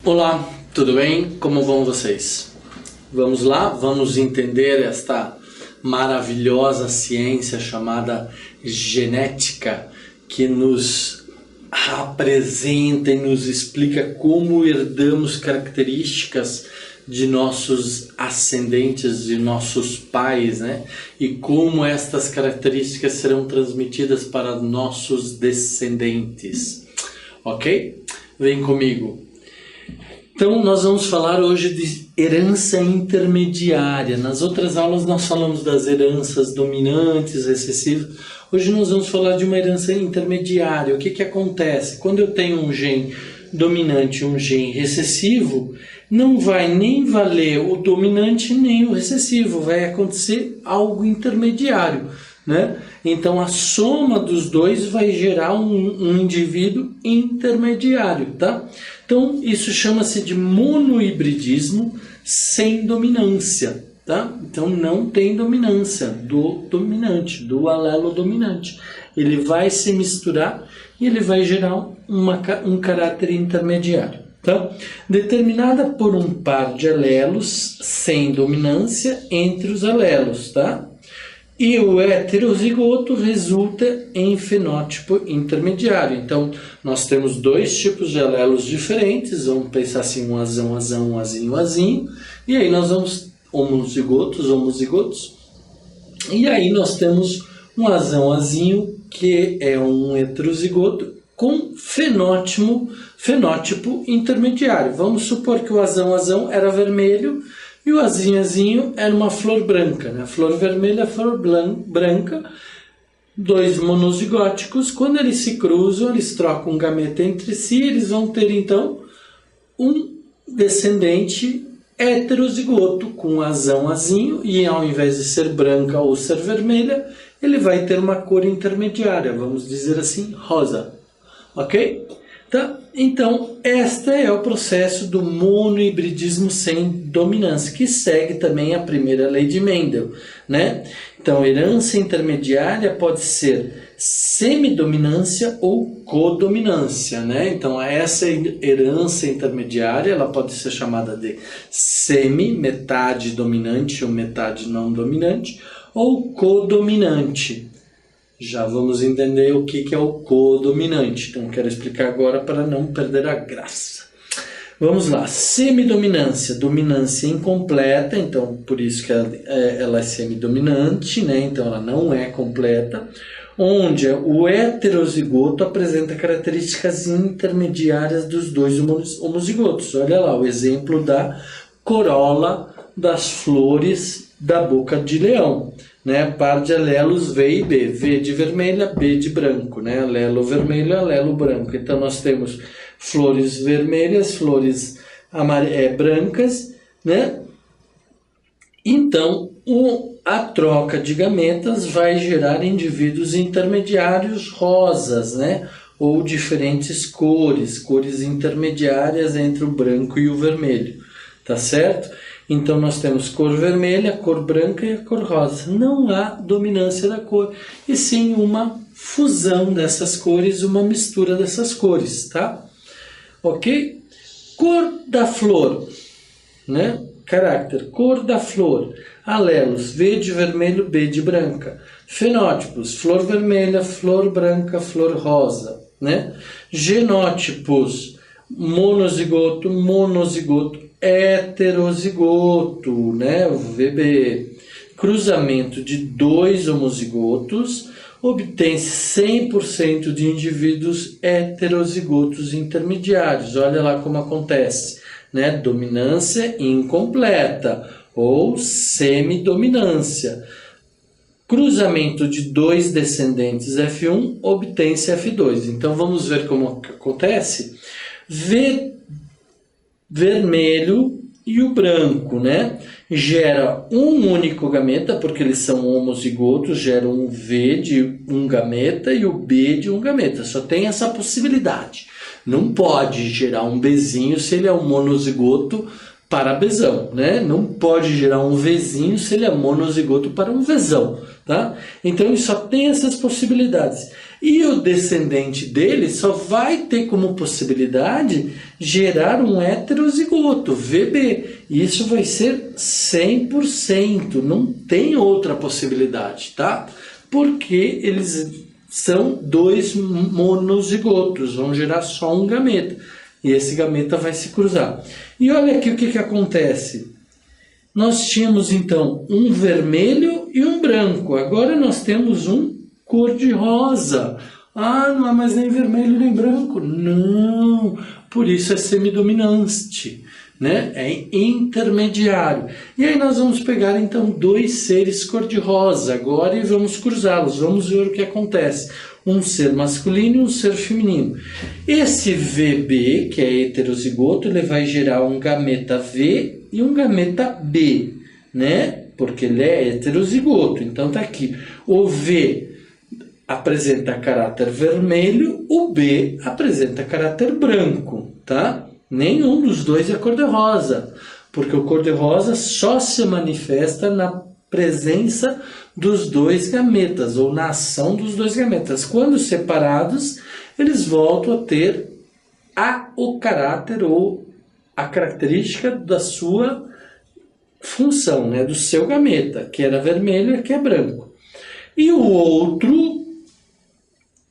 Olá, tudo bem? Como vão vocês? Vamos lá, vamos entender esta maravilhosa ciência chamada genética que nos apresenta e nos explica como herdamos características de nossos ascendentes, de nossos pais, né? E como estas características serão transmitidas para nossos descendentes. Ok? Vem comigo. Então, nós vamos falar hoje de herança intermediária. Nas outras aulas nós falamos das heranças dominantes, recessivas. Hoje nós vamos falar de uma herança intermediária. O que acontece? Quando eu tenho um gene dominante e um gene recessivo, não vai nem valer o dominante nem o recessivo. Vai acontecer algo intermediário, né? Então a soma dos dois vai gerar um indivíduo intermediário, tá? Então isso chama-se de monohibridismo sem dominância, tá? Então não tem dominância do dominante, do alelo dominante. Ele vai se misturar e ele vai gerar um caráter intermediário, tá? Determinada por um par de alelos sem dominância entre os alelos, tá? E o heterozigoto resulta em fenótipo intermediário. Então, nós temos dois tipos de alelos diferentes. Vamos pensar assim, um azão, azão, um azinho, azinho. E aí nós vamos homozigotos. E aí nós temos um azão, azinho, que é um heterozigoto com fenótipo intermediário. Vamos supor que o azão, azão era vermelho, e o azinho era uma flor branca, né? Flor vermelha, flor branca, dois monozigóticos. Quando eles se cruzam, eles trocam um gameta entre si, eles vão ter então um descendente heterozigoto com azinho, e ao invés de ser branca ou ser vermelha, ele vai ter uma cor intermediária, vamos dizer assim, rosa. Ok? Tá? Então, este é o processo do monohibridismo sem dominância, que segue também a primeira lei de Mendel, né? Então, herança intermediária pode ser semidominância ou codominância, né? Então, essa herança intermediária, ela pode ser chamada de metade dominante ou metade não dominante, ou codominante. Já vamos entender o que é o codominante. Então, quero explicar agora para não perder a graça. Vamos lá. Semidominância. Dominância incompleta. Então, por isso que ela é semidominante, né? Então, ela não é completa. Onde o heterozigoto apresenta características intermediárias dos dois homozigotos. Olha lá o exemplo da corola das flores da boca de leão, né? Par de alelos V e B, V de vermelha, B de branco, né? Alelo vermelho, alelo branco. Então nós temos flores vermelhas, flores brancas, né? Então a troca de gametas vai gerar indivíduos intermediários rosas, né? Ou diferentes cores intermediárias entre o branco e o vermelho, tá certo? Então nós temos cor vermelha, cor branca e a cor rosa. Não há dominância da cor, e sim uma fusão dessas cores, uma mistura dessas cores, tá? Ok? Cor da flor, né? Caráter, cor da flor. Alelos, V de vermelho, B de branca. Fenótipos, flor vermelha, flor branca, flor rosa, né? Genótipos, monozigoto, heterozigoto, né? O VB. Cruzamento de dois homozigotos obtém-se 100% de indivíduos heterozigotos intermediários. Olha lá como acontece, né? Dominância incompleta ou semidominância. Cruzamento de dois descendentes F1 obtém-se F2. Então vamos ver como acontece. Vermelho e o branco, né? Gera um único gameta, porque eles são homozigotos, gera um V de um gameta e o B de um gameta. Só tem essa possibilidade. Não pode gerar um Bzinho se ele é um monozigoto para Bzão, né? Não pode gerar um Vzinho se ele é monozigoto para um Vzão, tá? Então ele só tem essas possibilidades. E o descendente dele só vai ter como possibilidade gerar um heterozigoto, VB. E isso vai ser 100%, não tem outra possibilidade, tá? Porque eles são dois monozigotos, vão gerar só um gameta. E esse gameta vai se cruzar. E olha aqui o que acontece. Nós tínhamos então um vermelho e um branco. Agora nós temos um cor-de-rosa. Ah, não é mais nem vermelho nem branco. Não, por isso é semidominante, né? É intermediário. E aí nós vamos pegar então dois seres cor-de-rosa agora e vamos cruzá-los. Vamos ver o que acontece. Um ser masculino e um ser feminino. Esse VB, que é heterozigoto, ele vai gerar um gameta V e um gameta B, né? Porque ele é heterozigoto. Então tá aqui. O V apresenta caráter vermelho, o B apresenta caráter branco, tá? Nenhum dos dois é cor-de-rosa, porque o cor-de-rosa só se manifesta na presença dos dois gametas, ou na ação dos dois gametas. Quando separados, eles voltam a ter o caráter ou a característica da sua função, né? Do seu gameta, que era vermelho e que é branco. E o outro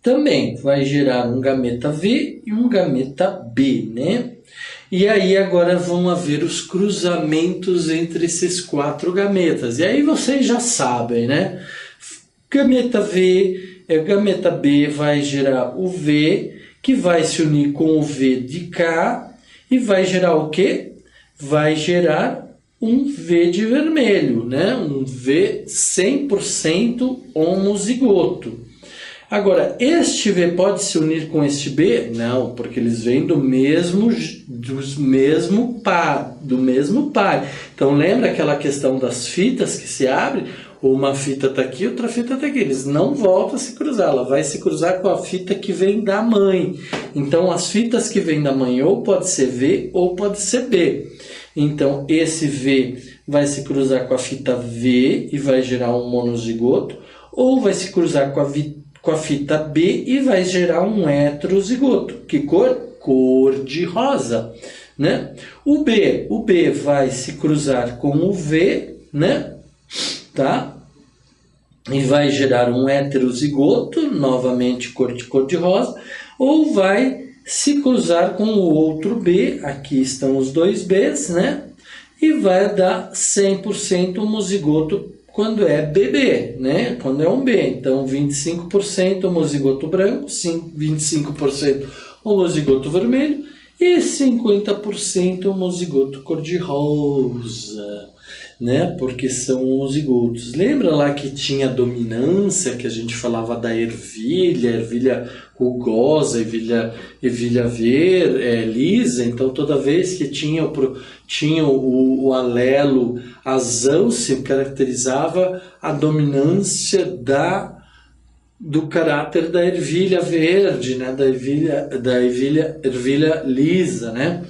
também vai gerar um gameta V e um gameta B, né? E aí agora vão haver os cruzamentos entre esses quatro gametas. E aí vocês já sabem, né? Gameta V, gameta B vai gerar o V, que vai se unir com o V de cá, e vai gerar o quê? Vai gerar um V de vermelho, né? Um V 100% homozigoto. Agora, este V pode se unir com este B? Não, porque eles vêm do mesmo pai. Então, lembra aquela questão das fitas que se abre? Uma fita está aqui, outra fita está aqui. Eles não voltam a se cruzar, ela vai se cruzar com a fita que vem da mãe. Então, as fitas que vêm da mãe ou pode ser V ou pode ser B. Então, esse V vai se cruzar com a fita V e vai gerar um monozigoto, ou vai se cruzar com a fita B e vai gerar um heterozigoto. Que cor? Cor de rosa, né? O B vai se cruzar com o V, né? Tá? E vai gerar um heterozigoto, novamente cor de rosa, ou vai se cruzar com o outro B, aqui estão os dois Bs, né? E vai dar 100% homozigoto quando é BB, né? Quando é um B. Então, 25% homozigoto branco, 25% homozigoto vermelho e 50% homozigoto cor-de-rosa, né? Porque são homozigotos. Lembra lá que tinha dominância, que a gente falava da ervilha rugosa, ervilha lisa? Então, toda vez que tinha o alelo azão, se caracterizava a dominância do caráter da ervilha verde, né? da ervilha lisa, né?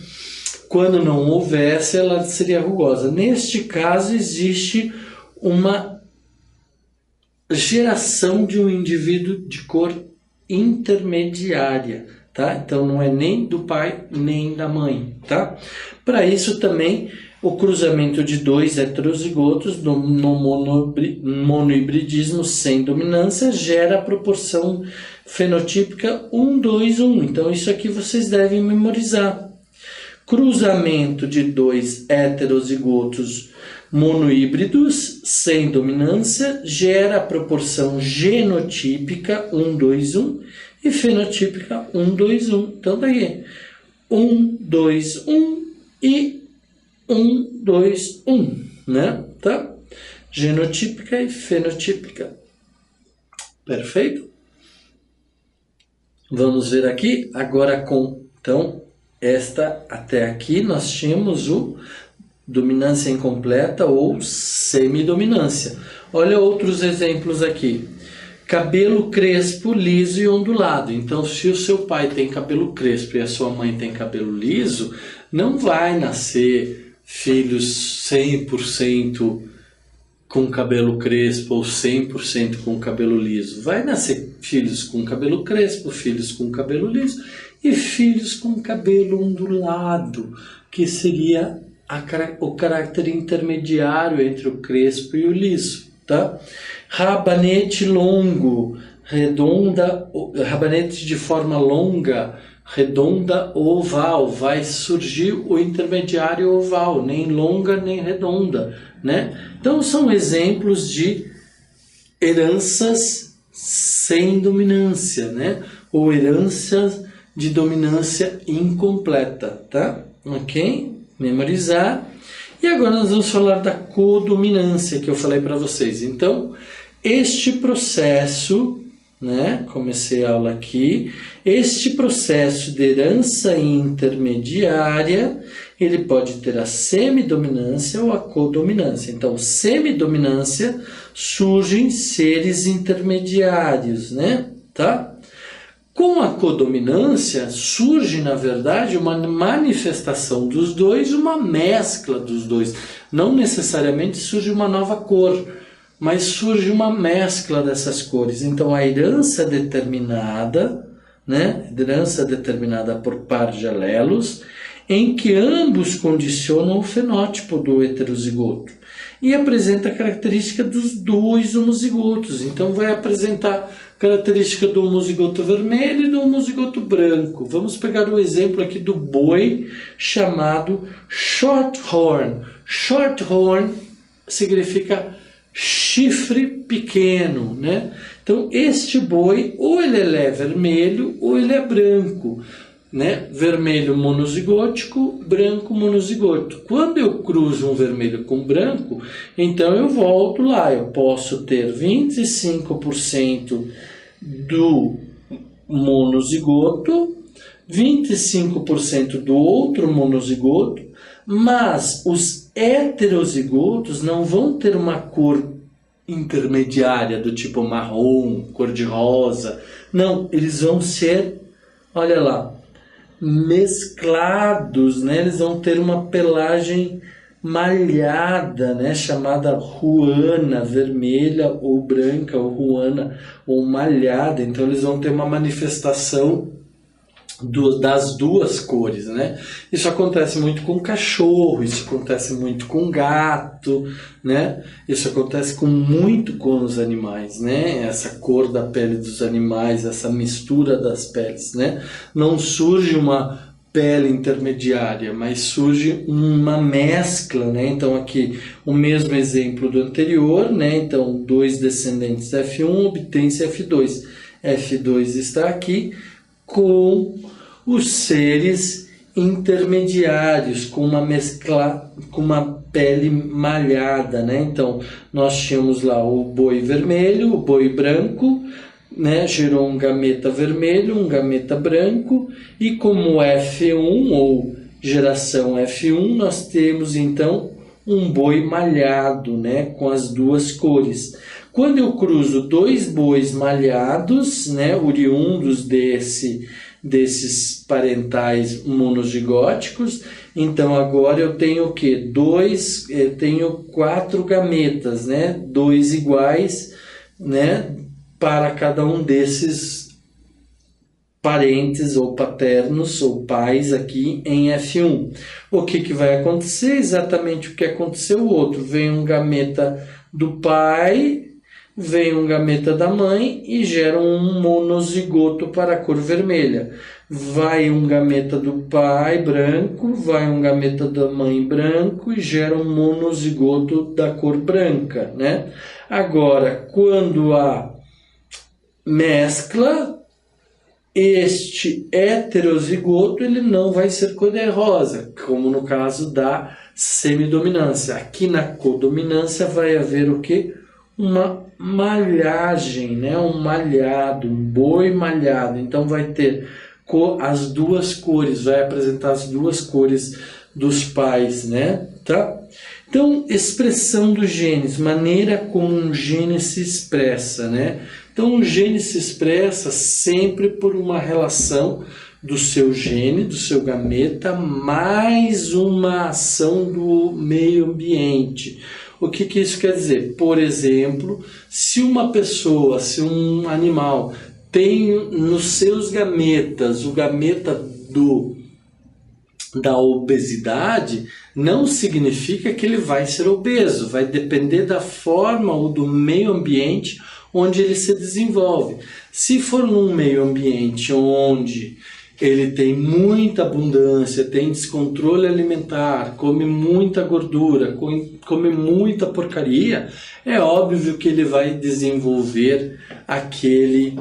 Quando não houvesse, ela seria rugosa. Neste caso, existe uma geração de um indivíduo de cor intermediária, tá? Então, não é nem do pai, nem da mãe, tá? Para isso também, o cruzamento de dois heterozigotos no monohibridismo sem dominância gera a proporção fenotípica 1:2:1. Então, isso aqui vocês devem memorizar. Cruzamento de dois heterozigotos monohíbridos sem dominância gera a proporção genotípica 1:2:1 e fenotípica 1:2:1. Então, daí 1:2:1 e 1:2:1, né? Tá? Genotípica e fenotípica. Perfeito? Vamos ver aqui agora então, até aqui nós tínhamos o dominância incompleta ou semidominância. Olha outros exemplos aqui. Cabelo crespo, liso e ondulado. Então, se o seu pai tem cabelo crespo e a sua mãe tem cabelo liso, não vai nascer filhos 100% com cabelo crespo ou 100% com cabelo liso. Vai nascer filhos com cabelo crespo, filhos com cabelo liso e filhos com cabelo ondulado, que seria o caráter intermediário entre o crespo e o liso, tá? Rabanete longo, redonda, rabanete de forma longa, redonda ou oval, vai surgir o intermediário oval, nem longa nem redonda, né? Então são exemplos de heranças sem dominância, né? Ou heranças de dominância incompleta, tá? Ok? Memorizar. E agora nós vamos falar da codominância que eu falei para vocês. Então, este processo, né? Comecei a aula aqui. Este processo de herança intermediária, ele pode ter a semidominância ou a codominância. Então, semidominância surgem seres intermediários, né? Tá? Com a codominância surge, na verdade, uma manifestação dos dois, uma mescla dos dois. Não necessariamente surge uma nova cor, mas surge uma mescla dessas cores. Então, a herança determinada, né? Herança determinada por par de alelos, em que ambos condicionam o fenótipo do heterozigoto e apresenta a característica dos dois homozigotos. Então, vai apresentar característica do homozigoto vermelho e do homozigoto branco. Vamos pegar o exemplo aqui do boi chamado Shorthorn. Shorthorn significa chifre pequeno, né? Então, este boi, ou ele é vermelho, ou ele é branco, né? Vermelho monozigótico, branco monozigótico. Quando eu cruzo um vermelho com branco, então eu volto lá, eu posso ter 25% do monozigoto, 25% do outro monozigoto, mas os heterozigotos não vão ter uma cor intermediária do tipo marrom, cor de rosa. Não, eles vão ser, olha lá, mesclados, né? Eles vão ter uma pelagem malhada, né? Chamada ruana, vermelha ou branca, ou ruana ou malhada. Então eles vão ter uma manifestação das duas cores, né? Isso acontece muito com cachorro, isso acontece muito com gato, né? Isso acontece muito com os animais, né? Essa cor da pele dos animais, essa mistura das peles, né? Não surge uma pele intermediária, mas surge uma mescla, né? Então aqui o mesmo exemplo do anterior, né? Então dois descendentes F1 obtém-se F2. F2 está aqui com os seres intermediários, com uma mescla, com uma pele malhada, né? Então, nós tínhamos lá o boi vermelho, o boi branco, né? Gerou um gameta vermelho, um gameta branco, e como F1 ou geração F1, nós temos então um boi malhado, né? Com as duas cores. Quando eu cruzo dois bois malhados, né? Oriundos desses parentais monozigóticos, então agora eu tenho o quê? Eu tenho 4 gametas, né? 2 iguais, né? Para cada um desses parentes ou paternos ou pais aqui em F1. O que vai acontecer? Exatamente o que aconteceu o outro. Vem um gameta do pai, vem um gameta da mãe e gera um monozigoto para a cor vermelha. Vai um gameta do pai branco, vai um gameta da mãe branco e gera um monozigoto da cor branca, né? Agora, quando há mescla, este heterozigoto ele não vai ser cor-de-rosa, como no caso da semidominância. Aqui na codominância vai haver o quê? Uma malhagem, né? Um malhado, um boi malhado. Então vai ter as duas cores, vai apresentar as duas cores dos pais, né? Tá? Então, expressão dos genes, maneira como um gene se expressa, né? Então, um gene se expressa sempre por uma relação do seu gene, do seu gameta, mais uma ação do meio ambiente. O que isso quer dizer? Por exemplo, se uma pessoa, se um animal tem nos seus gametas o gameta da obesidade, não significa que ele vai ser obeso, vai depender da forma ou do meio ambiente onde ele se desenvolve. Se for num meio ambiente onde ele tem muita abundância, tem descontrole alimentar, come muita gordura, come muita porcaria, é óbvio que ele vai desenvolver aquele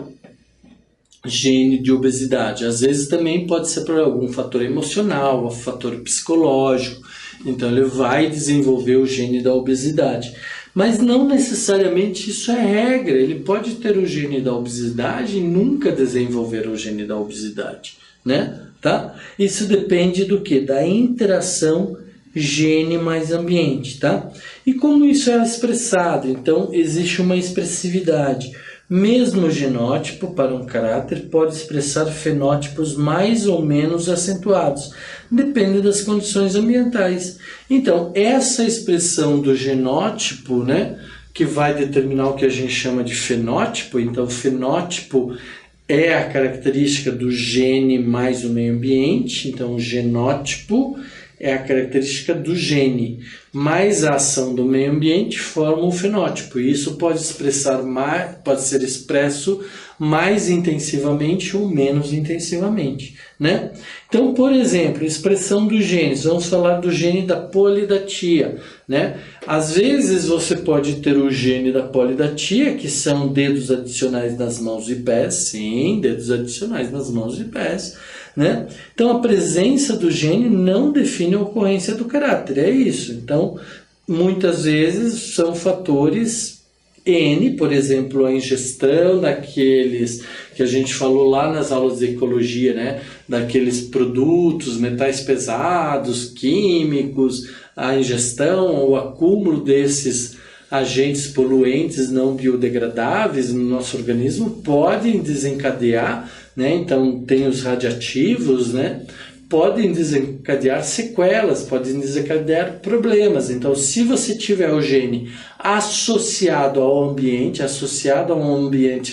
gene de obesidade. Às vezes também pode ser por algum fator emocional, um fator psicológico, então ele vai desenvolver o gene da obesidade. Mas não necessariamente isso é regra, ele pode ter o gene da obesidade e nunca desenvolver o gene da obesidade, né? Tá? Isso depende do que? Da interação gene mais ambiente, tá? E como isso é expressado? Então existe uma expressividade. Mesmo o genótipo para um caráter pode expressar fenótipos mais ou menos acentuados, depende das condições ambientais. Então, essa expressão do genótipo, né, que vai determinar o que a gente chama de fenótipo, então o fenótipo é a característica do gene mais o meio ambiente, então o genótipo é a característica do gene, mais a ação do meio ambiente forma o fenótipo. E isso pode ser expresso mais intensivamente ou menos intensivamente, né? Então, por exemplo, expressão dos genes. Vamos falar do gene da polidatia, né? Às vezes você pode ter o gene da polidatia, que são dedos adicionais nas mãos e pés. Sim, dedos adicionais nas mãos e pés, né? Então, a presença do gene não define a ocorrência do caráter, é isso. Então, muitas vezes são fatores N, por exemplo, a ingestão daqueles que a gente falou lá nas aulas de ecologia, né? Daqueles produtos, metais pesados, químicos, a ingestão ou acúmulo desses agentes poluentes não biodegradáveis no nosso organismo podem desencadear, né? Então tem os radiativos, né? Podem desencadear sequelas, podem desencadear problemas. Então, se você tiver o gene associado ao ambiente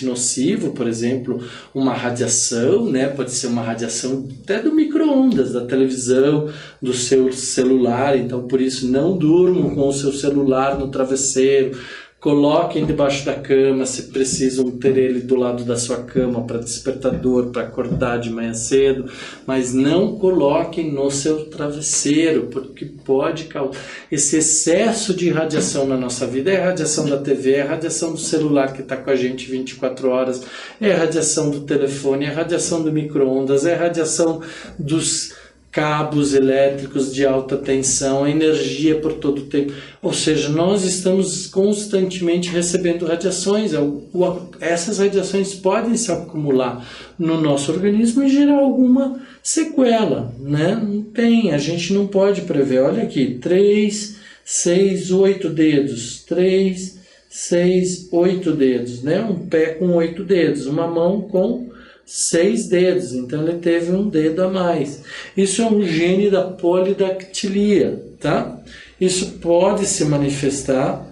nocivo, por exemplo, uma radiação, né? Pode ser uma radiação até do micro-ondas, da televisão, do seu celular. Então, por isso, não durmam com o seu celular no travesseiro. Coloquem debaixo da cama, se precisam ter ele do lado da sua cama para despertador, para acordar de manhã cedo, mas não coloquem no seu travesseiro, porque pode causar esse excesso de radiação na nossa vida. É a radiação da TV, é a radiação do celular que está com a gente 24 horas, é a radiação do telefone, é a radiação do micro-ondas, é a radiação dos cabos elétricos de alta tensão, a energia por todo o tempo. Ou seja, nós estamos constantemente recebendo radiações. Essas radiações podem se acumular no nosso organismo e gerar alguma sequela, né? Não tem, a gente não pode prever. Olha aqui, 3, 6, 8 dedos. 3, 6, 8 dedos, né? Um pé com 8 dedos, uma mão com 6 dedos, então ele teve um dedo a mais. Isso é um gene da polidactilia, tá? Isso pode se manifestar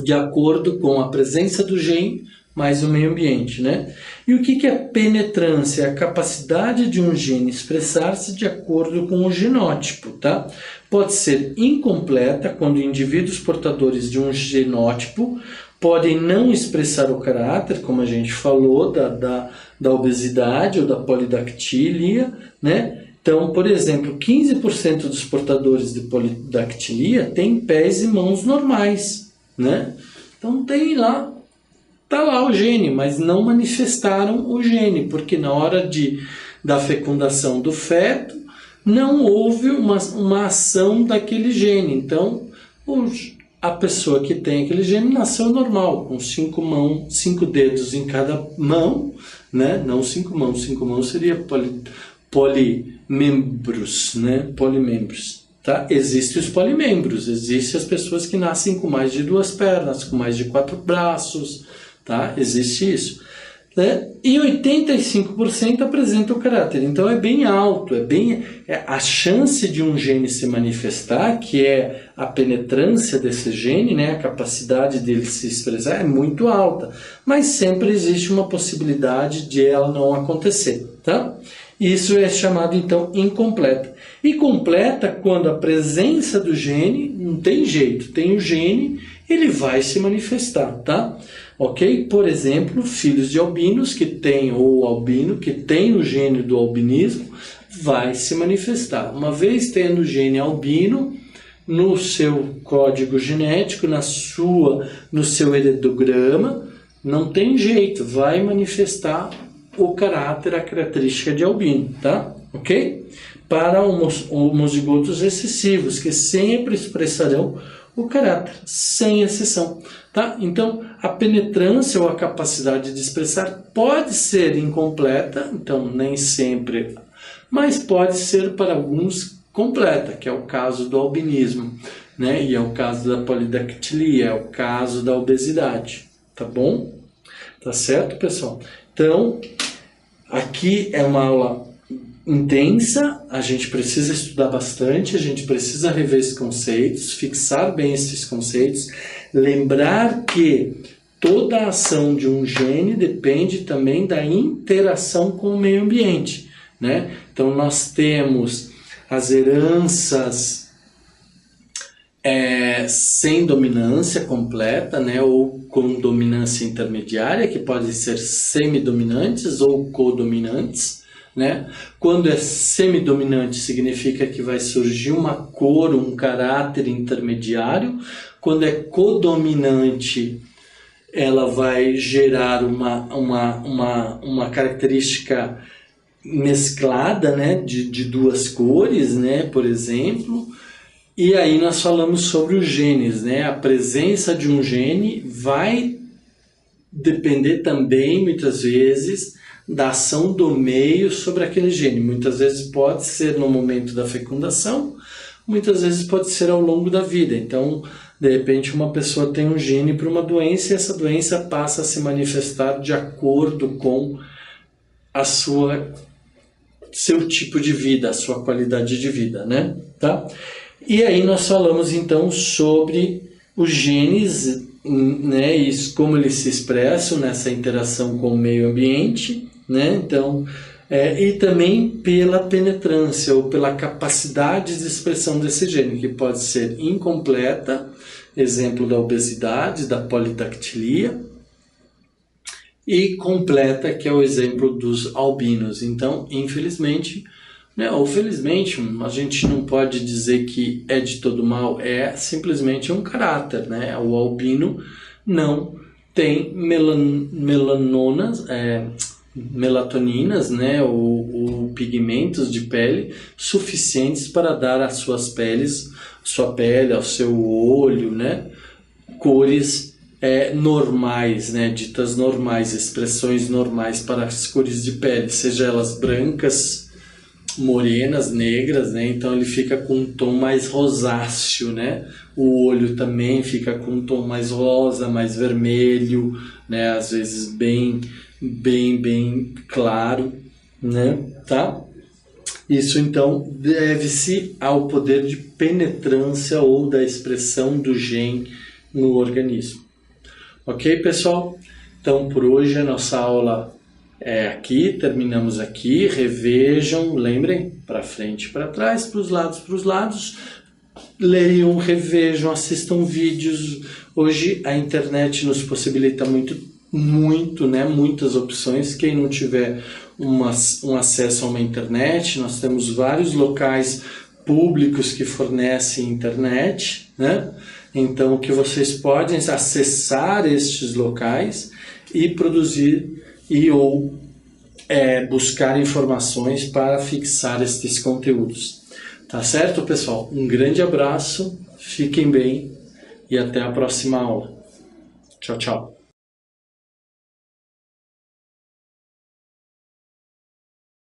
de acordo com a presença do gene mais o meio ambiente, né? E o que é penetrância? É a capacidade de um gene expressar-se de acordo com o genótipo, tá? Pode ser incompleta quando indivíduos portadores de um genótipo podem não expressar o caráter, como a gente falou, da obesidade ou da polidactilia, né? Então, por exemplo, 15% dos portadores de polidactilia têm pés e mãos normais, né? Então tem lá, tá lá o gene, mas não manifestaram o gene, porque na hora da fecundação do feto não houve uma ação daquele gene. Então, a pessoa que tem aquele gene nasceu normal, com 5 dedos em cada mão, né? Não 5 mãos seria polimembros, né? Polimembros, tá? Existem os polimembros, existem as pessoas que nascem com mais de 2 pernas, com mais de 4 braços, tá? Existe isso. né? E 85% apresenta o caráter. Então é bem alto, a chance de um gene se manifestar, que é a penetrância desse gene, né? A capacidade dele se expressar é muito alta, mas sempre existe uma possibilidade de ela não acontecer, tá? Isso é chamado então incompleta. E completa quando a presença do gene não tem jeito, tem o gene, ele vai se manifestar, tá? Ok? Por exemplo, filhos de albinos que têm, ou albino que tem o gene do albinismo, vai se manifestar. Uma vez tendo o gene albino, no seu código genético, no seu heredograma, não tem jeito, vai manifestar o caráter, a característica de albino, tá? Ok? Para homozigotos recessivos, que sempre expressarão o caráter, sem exceção, tá? Então, a penetrância ou a capacidade de expressar pode ser incompleta, então nem sempre, mas pode ser para alguns completa, que é o caso do albinismo, né? E é o caso da polidactilia, é o caso da obesidade, tá bom? Tá certo, pessoal? Então, aqui é uma aula intensa, a gente precisa estudar bastante, a gente precisa rever esses conceitos, fixar bem esses conceitos, lembrar que toda a ação de um gene depende também da interação com o meio ambiente, né? Então nós temos as heranças sem dominância completa, né? Ou com dominância intermediária, que podem ser semidominantes ou codominantes, né? Quando é semidominante significa que vai surgir uma cor, um caráter intermediário. Quando é codominante, ela vai gerar uma característica mesclada, né? de duas cores, né? Por exemplo. E aí nós falamos sobre os genes, né? A presença de um gene vai depender também, muitas vezes, da ação do meio sobre aquele gene. Muitas vezes pode ser no momento da fecundação, muitas vezes pode ser ao longo da vida. Então, de repente, uma pessoa tem um gene para uma doença e essa doença passa a se manifestar de acordo com a seu tipo de vida, a sua qualidade de vida, né? Tá? E aí nós falamos então sobre os genes, né, e como eles se expressam nessa interação com o meio ambiente, né? Então, e também pela penetrância ou pela capacidade de expressão desse gene, que pode ser incompleta, exemplo da obesidade, da polidactilia, e completa, que é o exemplo dos albinos. Então, infelizmente, né, ou felizmente, a gente não pode dizer que é de todo mal, é simplesmente um caráter, né? O albino não tem melatoninas, né, ou pigmentos de pele suficientes para dar às suas peles, sua pele, ao seu olho, né, cores normais, né, ditas normais, expressões normais para as cores de pele, seja elas brancas, morenas, negras, né? Então ele fica com um tom mais rosáceo, né? O olho também fica com um tom mais rosa, mais vermelho, né? Às vezes bem claro, né? Tá? Isso então deve-se ao poder de penetrância ou da expressão do gene no organismo. Ok, pessoal? Então por hoje a nossa aula aqui, terminamos aqui, revejam, lembrem, para frente e para trás, para os lados, leiam, revejam, assistam vídeos. Hoje a internet nos possibilita muito, né, muitas opções. Quem não tiver um acesso a uma internet, nós temos vários locais públicos que fornecem internet, né? Então que vocês podem acessar estes locais e produzir ou buscar informações para fixar estes conteúdos. Tá certo, pessoal? Um grande abraço, fiquem bem e até a próxima aula. Tchau, tchau.